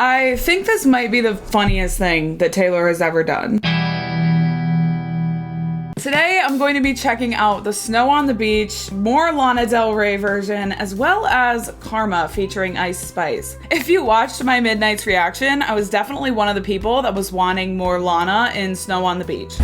I think this might be the funniest thing that Taylor has ever done. Today, I'm going to be checking out the Snow on the Beach, more Lana Del Rey version, as well as Karma featuring Ice Spice. If you watched my Midnight's reaction, I was definitely one of the people that was wanting more Lana in Snow on the Beach.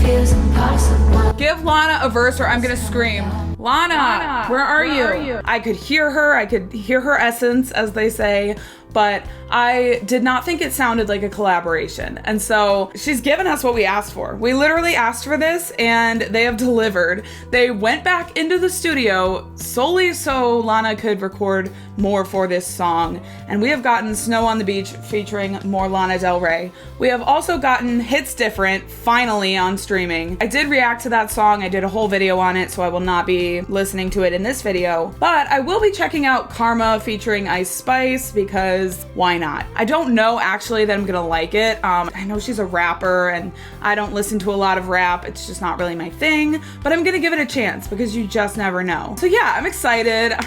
Give Lana a verse or I'm gonna scream. Lana, where are you? I could hear her essence, as they say, but I did not think it sounded like a collaboration. And so she's given us what we asked for. We literally asked for this and they have delivered. They went back into the studio solely so Lana could record more for this song. And we have gotten Snow on the Beach featuring more Lana Del Rey. We have also gotten Hits Different finally on streaming. I did react to that song. I did a whole video on it, so I will not be listening to it in this video. But I will be checking out Karma featuring Ice Spice because why not? I don't know actually that I'm gonna like it. I know she's a rapper and I don't listen to a lot of rap. It's just not really my thing, but I'm gonna give it a chance because you just never know. So yeah, I'm excited. I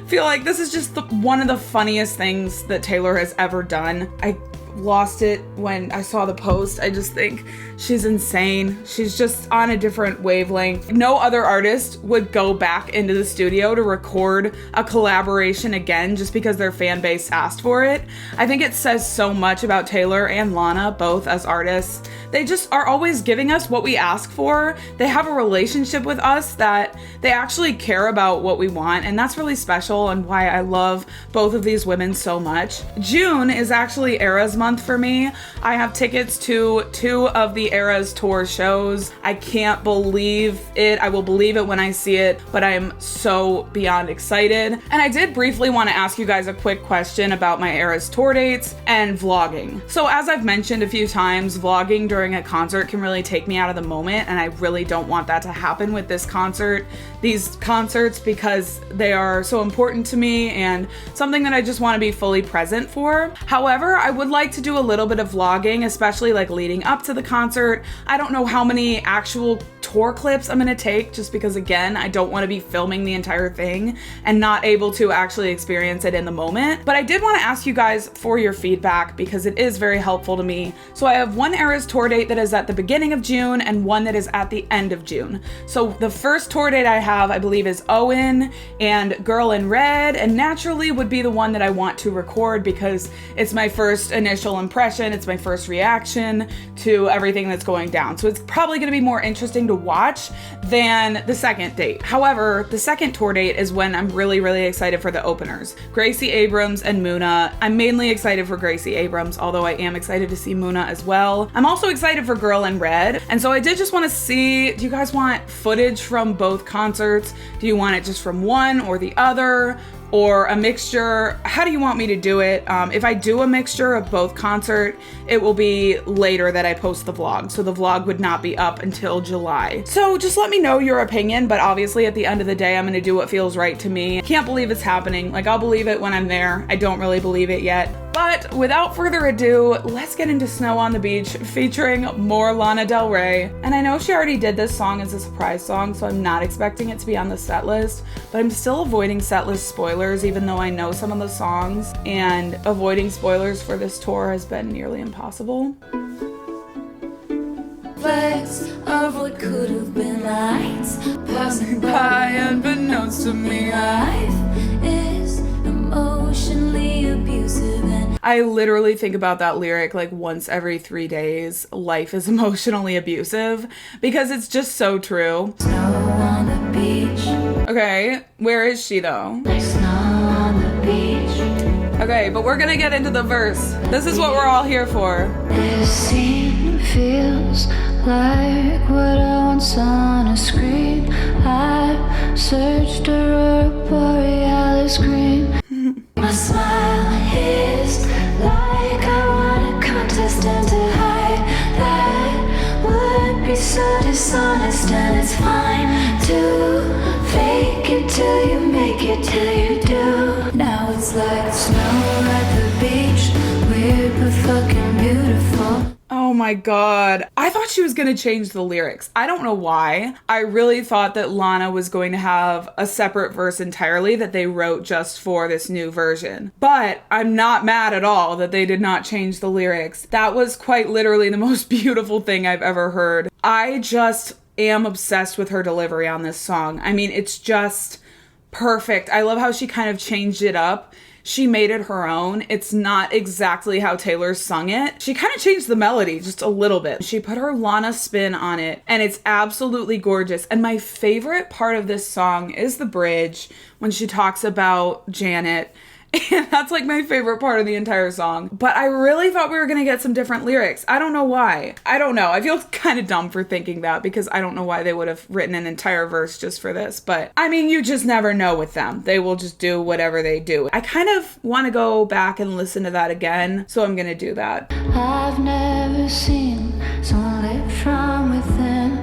feel like this is just one of the funniest things that Taylor has ever done. I lost it when I saw the post. I just think she's insane. She's just on a different wavelength. No other artist would go back into the studio to record a collaboration again just because their fan base asked for it. I think it says so much about Taylor and Lana, both as artists. They just are always giving us what we ask for. They have a relationship with us that they actually care about what we want, and that's really special and why I love both of these women so much. June is actually Eras month for me. I have tickets to 2 of the Eras tour shows. I can't believe it. I will believe it when I see it, but I am so beyond excited. And I did briefly want to ask you guys a quick question about my Eras tour dates and vlogging. So as I've mentioned a few times, vlogging during a concert can really take me out of the moment, and I really don't want that to happen with this concert, these concerts, because they are so important to me and something that I just want to be fully present for. However, I would like to do a little bit of vlogging, especially like leading up to the concert. I don't know how many actual tour clips I'm gonna take just because, again, I don't want to be filming the entire thing and not able to actually experience it in the moment. But I did want to ask you guys for your feedback because it is very helpful to me. So I have one Eras tour date that is at the beginning of June and one that is at the end of June. So the first tour date I have, I believe, is Owen and Girl in Red, and naturally would be the one that I want to record because it's my first initial impression, it's my first reaction to everything that's going down. So it's probably going to be more interesting to watch than the second date. However, the second tour date is when I'm really, really excited for the openers. Gracie Abrams and Muna. I'm mainly excited for Gracie Abrams, although I am excited to see Muna as well. I'm also excited for Girl in Red. And so I did just want to see, do you guys want footage from both concerts? Do you want it just from one or the other? Or a mixture? How do you want me to do it? If I do a mixture of both concert, it will be later that I post the vlog. So the vlog would not be up until July. So just let me know your opinion, but obviously at the end of the day, I'm gonna do what feels right to me. Can't believe it's happening. Like, I'll believe it when I'm there. I don't really believe it yet. But without further ado, let's get into Snow on the Beach featuring more Lana Del Rey. And I know she already did this song as a surprise song, so I'm not expecting it to be on the set list, but I'm still avoiding set list spoilers even though I know some of the songs, and avoiding spoilers for this tour has been nearly impossible. Flecks of what could have been lights Passing by unbeknownst to me, life is emotionally abusive and I literally think about that lyric like once every 3 days. Life is emotionally abusive, because it's just so true. snow on the beach. Okay, where is she though? Snow on the beach. Okay, but we're gonna get into the verse. This is what we're all here for. This scene feels like what I want on a screen. I searched Aurora Borealis green. My smile is like I want a contest and to hide that would be so dishonest, and it's fine to fake it till you make it till you do. Now it's like snow at the beach, weird but fucking beautiful. Oh Oh my God. I thought she was going to change the lyrics. I don't know why. I really thought that Lana was going to have a separate verse entirely that they wrote just for this new version. But I'm not mad at all that they did not change the lyrics. That was quite literally the most beautiful thing I've ever heard. I just am obsessed with her delivery on this song. I mean, it's just perfect. I love how she kind of changed it up. She made it her own. It's not exactly how Taylor sung it. She kind of changed the melody just a little bit. She put her Lana spin on it, and it's absolutely gorgeous. And my favorite part of this song is the bridge when she talks about Janet. And that's like my favorite part of the entire song. But I really thought we were going to get some different lyrics. I don't know why. I don't know. I feel kind of dumb for thinking that because I don't know why they would have written an entire verse just for this. But I mean, you just never know with them. They will just do whatever they do. I kind of want to go back and listen to that again. So I'm going to do that. I've never seen someone lit from within,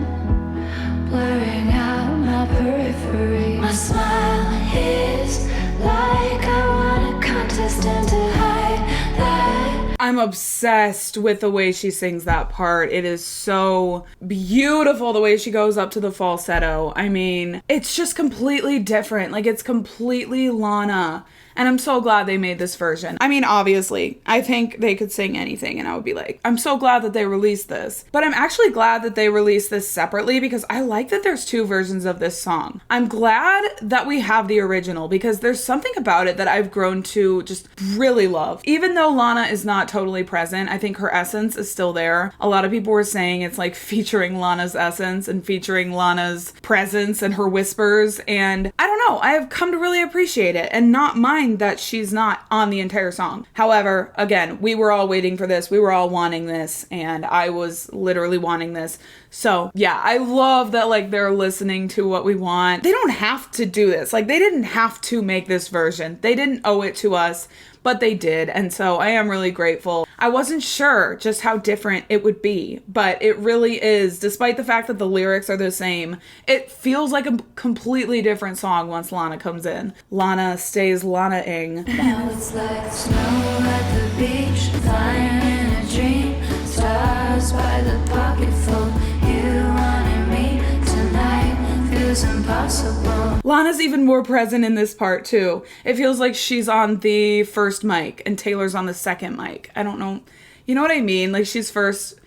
blurring out my periphery. My smile is like I want a contest and to hide that. I'm obsessed with the way she sings that part. It is so beautiful the way she goes up to the falsetto. I mean, it's just completely different. Like, it's completely Lana. And I'm so glad they made this version. I mean, obviously, I think they could sing anything and I would be like, I'm so glad that they released this. But I'm actually glad that they released this separately because I like that there's two versions of this song. I'm glad that we have the original because there's something about it that I've grown to just really love. Even though Lana is not totally present, I think her essence is still there. A lot of people were saying it's like featuring Lana's essence and featuring Lana's presence and her whispers. And I don't know, I have come to really appreciate it and not mind that she's not on the entire song. However, again, we were all waiting for this. We were all wanting this, and I was literally wanting this. So yeah, I love that like they're listening to what we want. They don't have to do this. Like, they didn't have to make this version. They didn't owe it to us, but they did. And so I am really grateful. I wasn't sure just how different it would be, but it really is. Despite the fact that the lyrics are the same, it feels like a completely different song once Lana comes in. Lana stays Lana-ing. Now it's like snow at the beach, flying in a dream, stars by the pocketful. You wanted me tonight, feels impossible. Lana's even more present in this part too. It feels like she's on the first mic and Taylor's on the second mic. I don't know. You know what I mean? Like, she's first.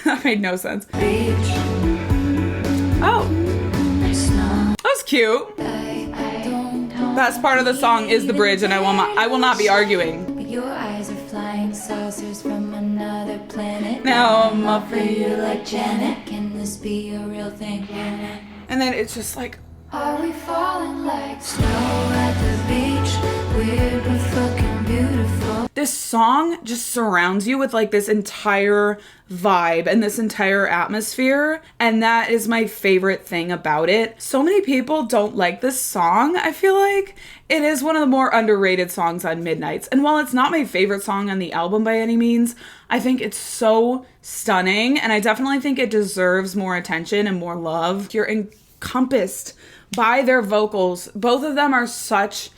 That made no sense. Beach. Oh, Snow. that was cute. I don't know. Best part of the song is the bridge, and I will not be arguing. But your eyes are flying saucers from another planet. Now I'm up up for you like Janet. Can this be a real thing? And then it's just like, Are we falling like snow at the beach? Weird but fucking beautiful. this song just surrounds you with like this entire vibe and this entire atmosphere, and that is my favorite thing about it. So many people don't like this song. I feel like it is one of the more underrated songs on Midnights, and while it's not my favorite song on the album by any means, I think it's so stunning, and I definitely think it deserves more attention and more love. You're encompassed by their vocals. Both of them are such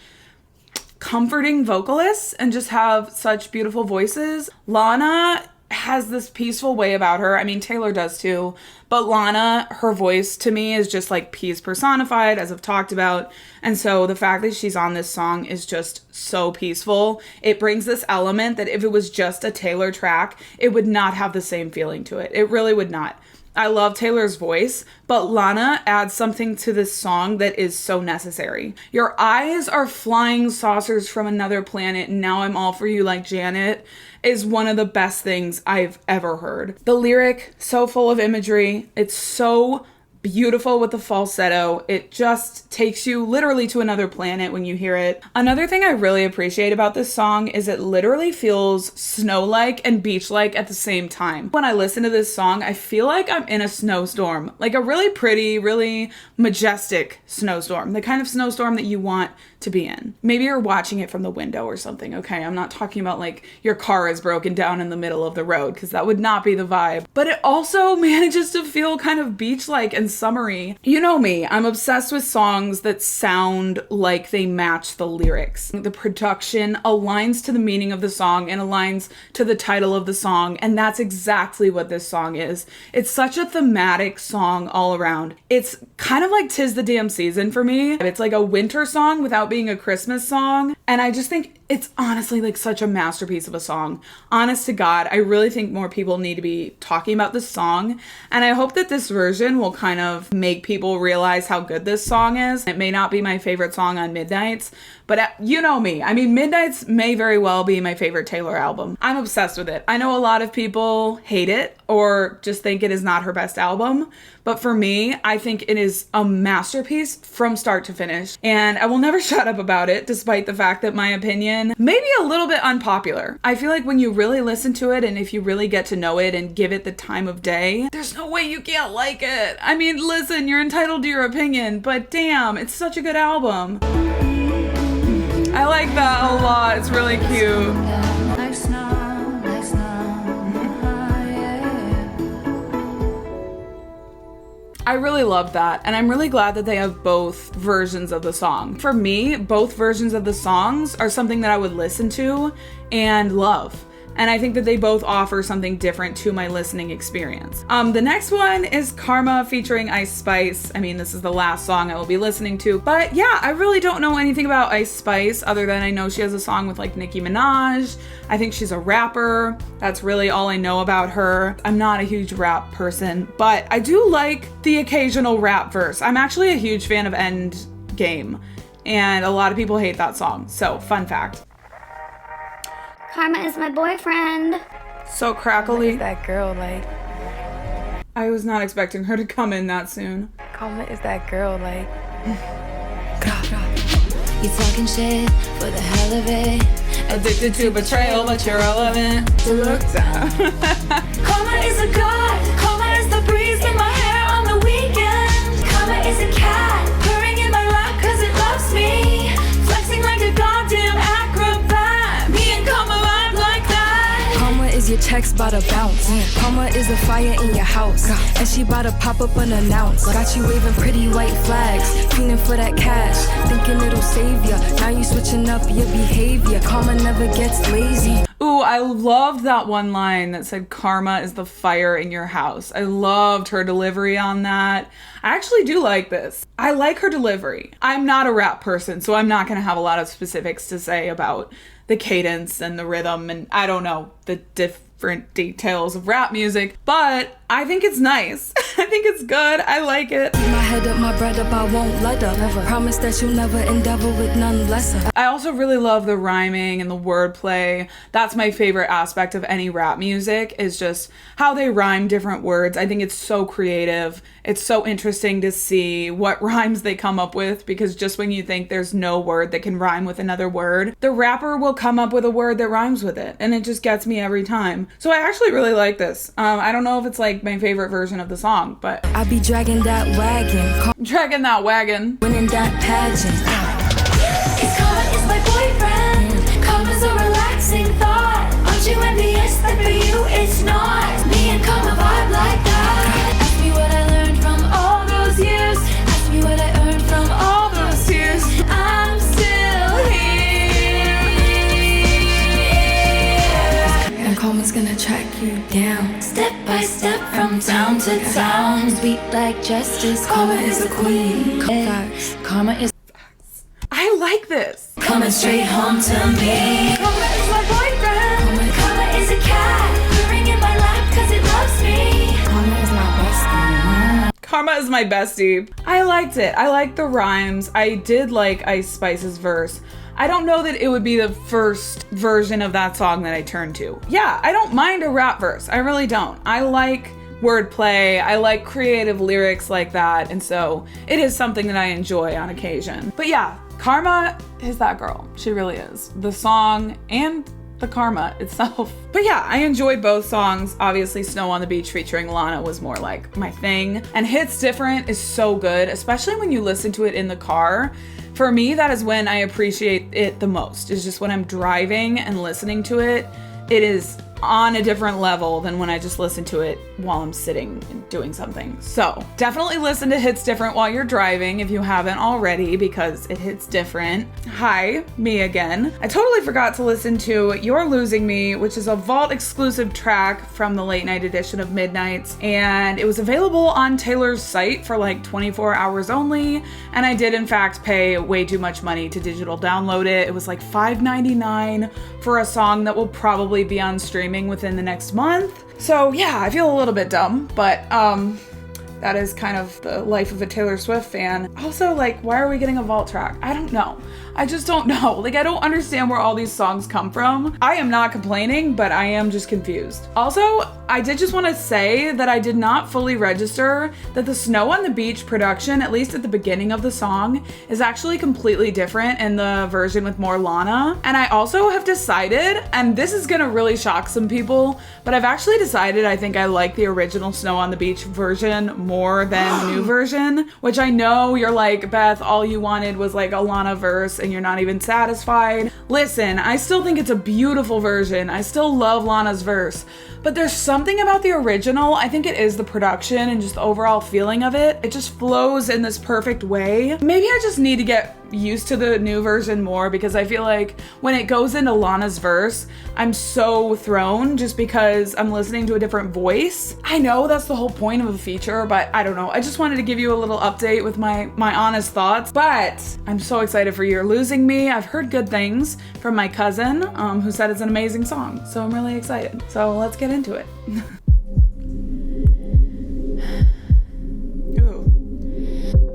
comforting vocalists and just have such beautiful voices. Lana has this peaceful way about her. I mean, Taylor does too, but Lana, her voice to me is just like peace personified, as I've talked about. And so the fact that she's on this song is just so peaceful. It brings this element that if it was just a Taylor track, it would not have the same feeling to it. It really would not. I love Taylor's voice, but Lana adds something to this song that is so necessary. Your eyes are flying saucers from another planet, and now I'm all for you like Janet is one of the best things I've ever heard. The lyric, so full of imagery. It's so beautiful with the falsetto. It just takes you literally to another planet when you hear it. Another thing I really appreciate about this song is it literally feels snow-like and beach-like at the same time. When I listen to this song, I feel like I'm in a snowstorm, like a really pretty, really majestic snowstorm, the kind of snowstorm that you want to be in. Maybe you're watching it from the window or something, okay? I'm not talking about like your car is broken down in the middle of the road, because that would not be the vibe. But it also manages to feel kind of beach-like and summery. You know me, I'm obsessed with songs that sound like they match the lyrics. The production aligns to the meaning of the song and aligns to the title of the song, and that's exactly what this song is. It's such a thematic song all around. It's kind of like 'Tis the Damn Season for me. It's like a winter song without being a Christmas song, and I just think it's honestly like such a masterpiece of a song. Honest to God, I really think more people need to be talking about this song, and I hope that this version will kind of make people realize how good this song is. It may not be my favorite song on Midnights, but you know me. I mean, Midnights may very well be my favorite Taylor album. I'm obsessed with it. I know a lot of people hate it or just think it is not her best album, but for me, I think it is a masterpiece from start to finish, and I will never shut up about it, despite the fact that my opinion may be a little bit unpopular. I feel like when you really listen to it, and if you really get to know it and give it the time of day, there's no way you can't like it. I mean, listen, you're entitled to your opinion, but damn, it's such a good album. I like that a lot. It's really cute. I really love that, and I'm really glad that they have both versions of the song. For me, both versions of the songs are something that I would listen to and love. And I think that they both offer something different to my listening experience. The next one is Karma featuring Ice Spice. I mean, this is the last song I will be listening to. But yeah, I really don't know anything about Ice Spice other than I know she has a song with like Nicki Minaj. I think she's a rapper. That's really all I know about her. I'm not a huge rap person, but I do like the occasional rap verse. I'm actually a huge fan of Endgame, and a lot of people hate that song. So, fun fact. Karma is my boyfriend. So crackly. That girl, like. I was not expecting her to come in that soon. Karma is that girl, like. You talking shit for the hell of it. Addicted to betrayal, but you're relevant to look down. Karma is a god. Karma is the breeze in my hair on the weekend. Karma is a cat purring in my lap cause it loves me. Flexing like a goddamn acrobat. Me and Karma vibe like that. Karma is your text bout to bounce. Karma is a fire in your house. And she bout to pop up unannounced. Got you waving pretty white flags. Feeling for that cash. Thinking it'll save ya. Now you switching up your behavior. Karma never gets lazy. Ooh, I loved that one line that said karma is the fire in your house. I loved her delivery on that. I actually do like this. I like her delivery. I'm not a rap person, so I'm not going to have a lot of specifics to say about the cadence and the rhythm and I don't know, the different details of rap music, but I think it's nice. I think it's good. I like it. Keep my head up, my bread up, I won't let up. Never. Promise that you'll never endeavor with none lesser. I also really love the rhyming and the wordplay. That's my favorite aspect of any rap music is just how they rhyme different words. I think it's so creative. It's so interesting to see what rhymes they come up with because just when you think there's no word that can rhyme with another word, the rapper will come up with a word that rhymes with it. And it just gets me every time. So I actually really like this. I don't know if it's like my favorite version of the song, but I be dragging that wagon. Dragging that wagon. Winning that pageant. Cause Karma is my boyfriend. Karma's a relaxing thought. Aren't you envious that for you it's not? Me and Karma vibe like that. Ask me what I learned from all those years. Ask me what I earned from all those tears. I'm still here. And Karma's gonna track you down. Step by step from town to town. Sweet like justice. Karma is a queen. Facts. Karma is I like this. coming straight home to me. Karma is my boyfriend. Karma is a cat purring in my lap cause it loves me. Karma is my bestie. Karma is my bestie. I liked it. I liked the rhymes. I did like Ice Spice's verse. I don't know that it would be the first version of that song that I turn to. Yeah, I don't mind a rap verse. I really don't. I like wordplay. I like creative lyrics like that. And so it is something that I enjoy on occasion. But yeah, Karma is that girl. She really is. The song and the karma itself. But yeah, I enjoy both songs. Obviously, Snow on the Beach featuring Lana was more like my thing. And Hits Different is so good, especially when you listen to it in the car. For me, that is when I appreciate it the most. It's just when I'm driving and listening to it. It is on a different level than when I just listen to it while I'm sitting and doing something. So definitely listen to Hits Different while you're driving if you haven't already, because it hits different. Hi, me again. I totally forgot to listen to You're Losing Me, which is a Vault exclusive track from the late night edition of Midnights, and it was available on Taylor's site for like 24 hours only, and I did in fact pay way too much money to digital download it. It was like $5.99 for a song that will probably be on streaming within the next month. So yeah, I feel a little bit dumb, but that is kind of the life of a Taylor Swift fan. Also, like, why are we getting a Vault track? I don't know. I just don't know. Like, I don't understand where all these songs come from. I am not complaining, but I am just confused. Also, I did just want to say that I did not fully register that the Snow on the Beach production, at least at the beginning of the song, is actually completely different in the version with more Lana. And I also have decided, and this is gonna really shock some people, but I've actually decided I think I like the original Snow on the Beach version more than the new version, which I know you're like, Beth, all you wanted was like a Lana verse and you're not even satisfied. Listen, I still think it's a beautiful version. I still love Lana's verse, but there's something about the original. I think it is the production and just the overall feeling of it. It just flows in this perfect way. Maybe I just need to get used to the new version more, because I feel like when it goes into Lana's verse, I'm so thrown just because I'm listening to a different voice. I know that's the whole point of a feature, but I don't know. I just wanted to give you a little update with my honest thoughts, but I'm so excited for You're Losing Me. I've heard good things from my cousin who said it's an amazing song, so I'm really excited. So let's get into it.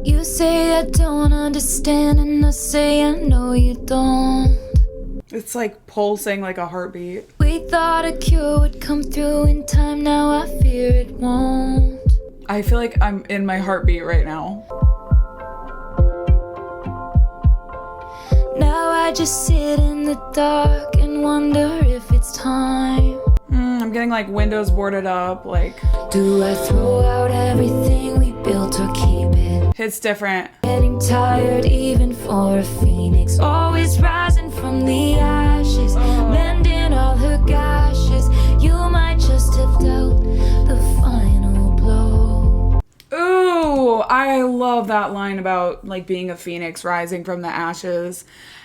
You say I don't understand, and I say I know you don't. It's like pulsing like a heartbeat. We thought a cure would come through in time, now I fear it won't. I feel like I'm in my heartbeat right now. Now I just sit in the dark and wonder if it's time. I'm getting like windows boarded up, like. Do I throw out everything we built or keep it? Hits Different. Getting tired even for a phoenix, always rising from the ashes, mending all her gashes. You might just have dealt the final blow. Ooh, I love that line about like being a phoenix rising from the ashes.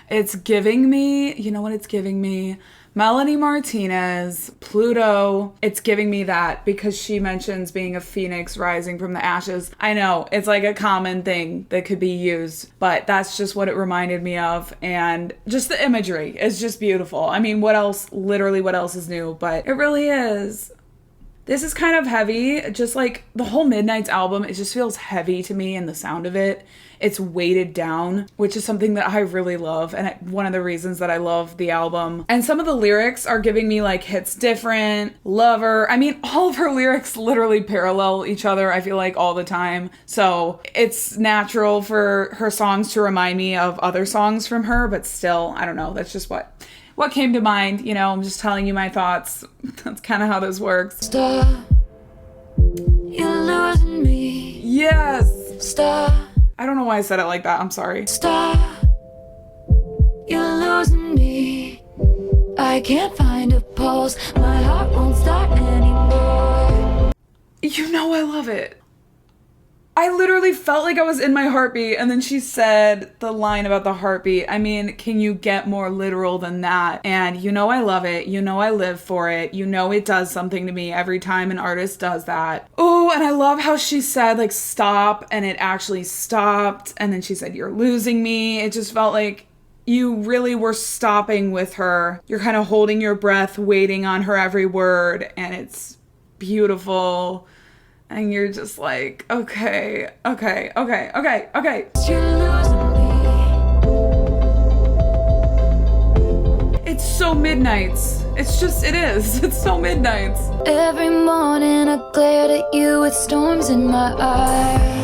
It's giving me, you know what it's giving me? Melanie Martinez, Pluto. It's giving me that because she mentions being a phoenix rising from the ashes. I know it's like a common thing that could be used, but that's just what it reminded me of. And just the imagery is just beautiful. I mean, what else, literally what else is new? But it really is. This is kind of heavy, just like the whole Midnights album. It just feels heavy to me in the sound of it. It's weighted down, which is something that I really love, and one of the reasons that I love the album. And some of the lyrics are giving me like Hits Different, Lover. I mean, all of her lyrics literally parallel each other, I feel like, all the time. So it's natural for her songs to remind me of other songs from her, but still, I don't know, that's just what came to mind. You know, I'm just telling you my thoughts. That's kind of how this works. Stop, you're losing me. Yes. Stop. I don't know why I said it like that. I'm sorry. Stop, you're losing me. I can't find a pulse. My heart won't start anymore. You know I love it. I literally felt like I was in my heartbeat, and then she said the line about the heartbeat. I mean, can you get more literal than that? And you know I love it. You know I live for it. You know it does something to me every time an artist does that. Oh, and I love how she said, like, stop, and it actually stopped. And then she said, you're losing me. It just felt like you really were stopping with her. You're kind of holding your breath, waiting on her every word, and it's beautiful. And you're just like, okay. You're losing me. It's so Midnights. It's so Midnights. Every morning I glared at you with storms in my eyes.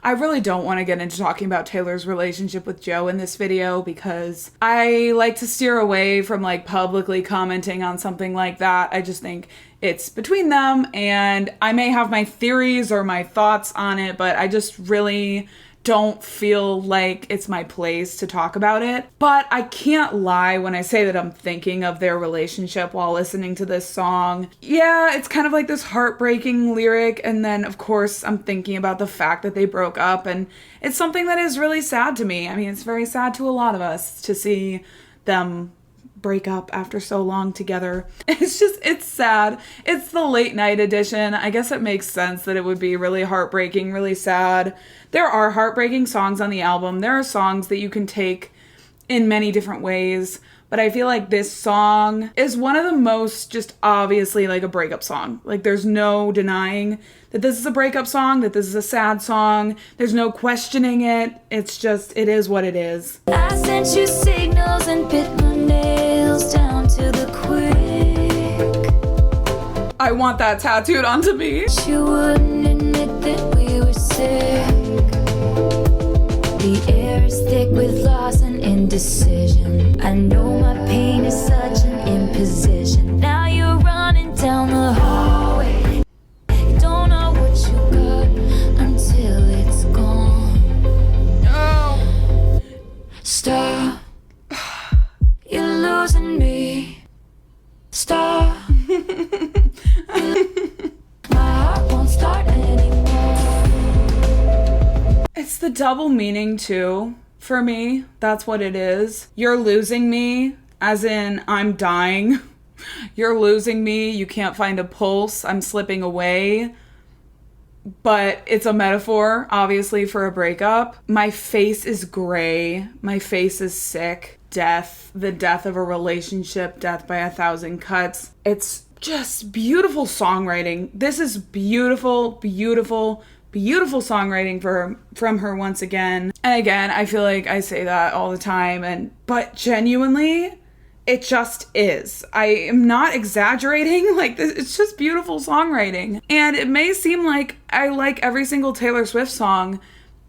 I really don't want to get into talking about Taylor's relationship with Joe in this video because I like to steer away from like publicly commenting on something like that. I just think it's between them, and I may have my theories or my thoughts on it, but I just really don't feel like it's my place to talk about it. But I can't lie when I say that I'm thinking of their relationship while listening to this song. Yeah, it's kind of like this heartbreaking lyric, and then of course I'm thinking about the fact that they broke up, and it's something that is really sad to me. I mean, it's very sad to a lot of us to see them break up after so long together. It's sad. It's the late night edition. I guess it makes sense that it would be really heartbreaking, really sad. There are heartbreaking songs on the album. There are songs that you can take in many different ways, but I feel like this song is one of the most just obviously like a breakup song. Like there's no denying that this is a breakup song, that this is a sad song. There's no questioning it. It's just, it is what it is. I sent you signals and bit my nails down to the quick. I want that tattooed onto me. You wouldn't admit that we were sick. The air is thick with loss and indecision. I know my pain is such an imposition. Now you're running down the hallway. You don't know what you got until it's gone. No. Stop. You're losing me. Stop. My heart won't start anymore. It's the double meaning too, for me. That's what it is. You're losing me, as in I'm dying. You're losing me, you can't find a pulse, I'm slipping away. But it's a metaphor, obviously, for a breakup. My face is gray. My face is sick. Death, the death of a relationship, death by 1,000 cuts. It's just beautiful songwriting. This is beautiful, beautiful, beautiful songwriting from her once again. And again, I feel like I say that all the time, but genuinely, it just is. I am not exaggerating. Like, this, it's just beautiful songwriting. And it may seem like I like every single Taylor Swift song,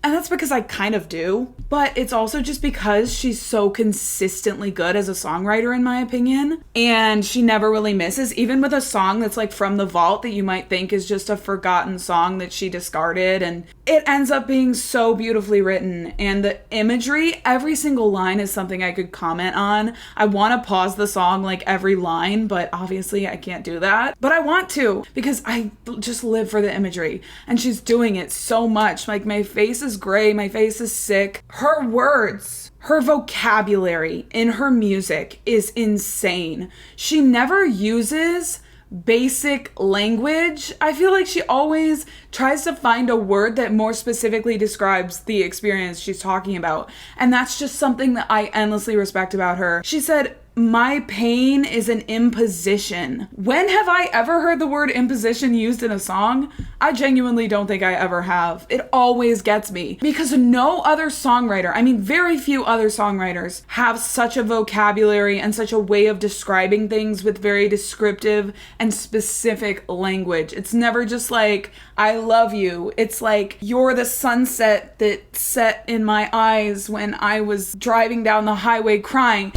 and that's because I kind of do, but it's also just because she's so consistently good as a songwriter, in my opinion, and she never really misses, even with a song that's like From the Vault that you might think is just a forgotten song that she discarded, and it ends up being so beautifully written, and the imagery, every single line is something I could comment on. I want to pause the song like every line, but obviously I can't do that, but I want to, because I just live for the imagery, and she's doing it so much. Like, my face is gray, my face is sick. Her words, her vocabulary in her music is insane. She never uses basic language. I feel like she always tries to find a word that more specifically describes the experience she's talking about. And that's just something that I endlessly respect about her. She said, "My pain is an imposition." When have I ever heard the word imposition used in a song? I genuinely don't think I ever have. It always gets me, because no other songwriter, I mean very few other songwriters, have such a vocabulary and such a way of describing things with very descriptive and specific language. It's never just like, I love you. It's like, you're the sunset that set in my eyes when I was driving down the highway crying.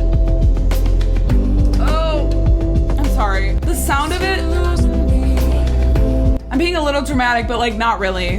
Sorry. The sound of it, I'm being a little dramatic, but like not really.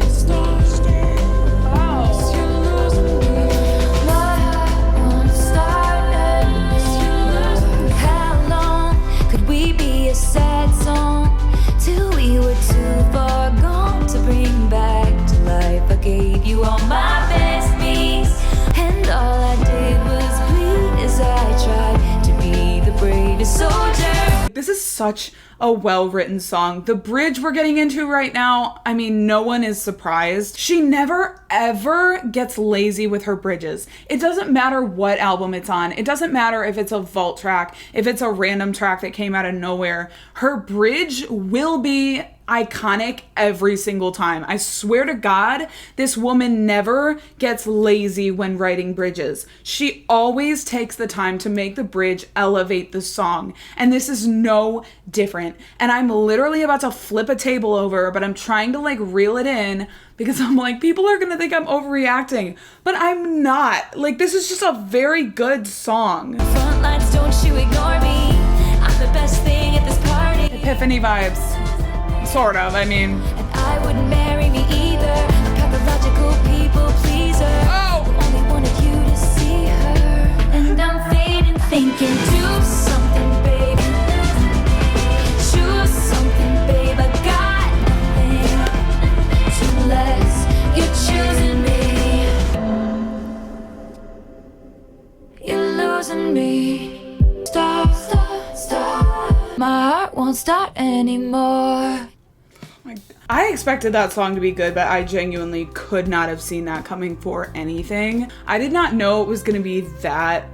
How long could we be a sad song till we were too far gone to bring back to life? I gave you all my best beats, and all I did was bleed as I tried to be the bravest soldier. This is such a well-written song. The bridge we're getting into right now, I mean, no one is surprised. She never, ever gets lazy with her bridges. It doesn't matter what album it's on. It doesn't matter if it's a vault track, if it's a random track that came out of nowhere. Her bridge will be iconic every single time. I swear to God, this woman never gets lazy when writing bridges. She always takes the time to make the bridge elevate the song, and this is no different. And I'm literally about to flip a table over, but I'm trying to like reel it in because I'm like, people are gonna think I'm overreacting, but I'm not. Like, this is just a very good song. Front lines, don't you ignore me. I'm the best thing at this party. Epiphany vibes. Sort of, I mean. And I wouldn't marry me either. A pathological people pleaser. closer. Only wanted you to see her. And I'm fading, thinking, do something, baby. Choose something, babe. I got nothing to less. You're choosing me. You're losing me. Stop, stop, stop. My heart won't start anymore. I expected that song to be good, but I genuinely could not have seen that coming for anything. I did not know it was gonna be that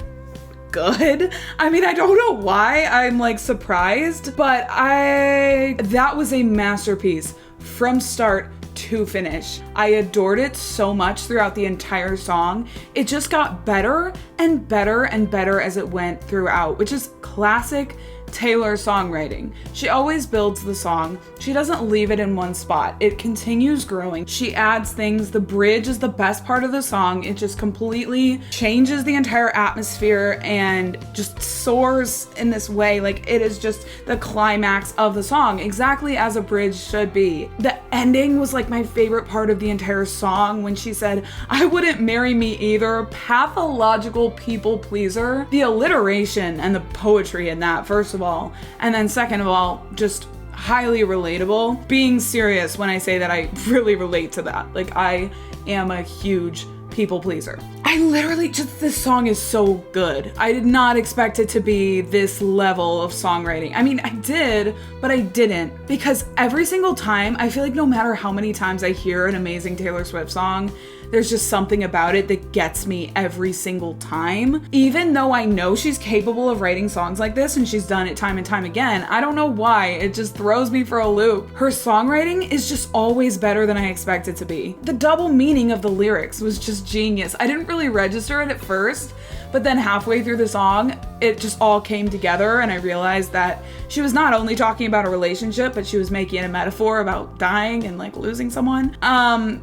good. I mean, I don't know why I'm like surprised, but that was a masterpiece from start to finish. I adored it so much throughout the entire song. It just got better and better and better as it went throughout, which is classic Taylor songwriting. She always builds the song. She doesn't leave it in one spot. It continues growing. She adds things. The bridge is the best part of the song. It just completely changes the entire atmosphere and just soars in this way. Like, it is just the climax of the song, exactly as a bridge should be. The ending was like my favorite part of the entire song when she said, "I wouldn't marry me either." Pathological people pleaser. The alliteration and the poetry in that, first of all, and then second of all, just highly relatable. Being serious when I say that, I really relate to that. Like, I am a huge people pleaser. I literally just, this song is so good. I did not expect it to be this level of songwriting. I mean, I did, but I didn't, because every single time, I feel like no matter how many times I hear an amazing Taylor Swift song, there's just something about it that gets me every single time. Even though I know she's capable of writing songs like this and she's done it time and time again, I don't know why, it just throws me for a loop. Her songwriting is just always better than I expect it to be. The double meaning of the lyrics was just genius. I didn't really register it at first, but then halfway through the song, it just all came together and I realized that she was not only talking about a relationship, but she was making a metaphor about dying and like losing someone.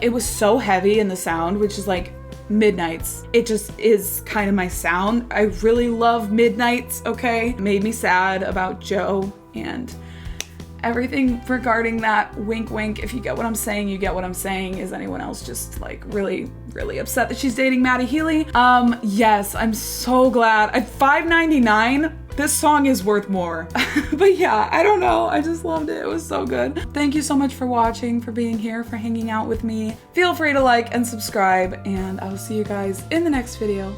It was so heavy in the sound, which is like Midnights. It just is kind of my sound. I really love Midnights, okay? It made me sad about Joe and everything regarding that. Wink, wink. If you get what I'm saying, you get what I'm saying. Is anyone else just like really upset that she's dating Maddie Healy? Yes, I'm so glad. At $5.99, this song is worth more. But yeah, I don't know. I just loved it. It was so good. Thank you so much for watching, for being here, for hanging out with me. Feel free to like and subscribe, and I will see you guys in the next video.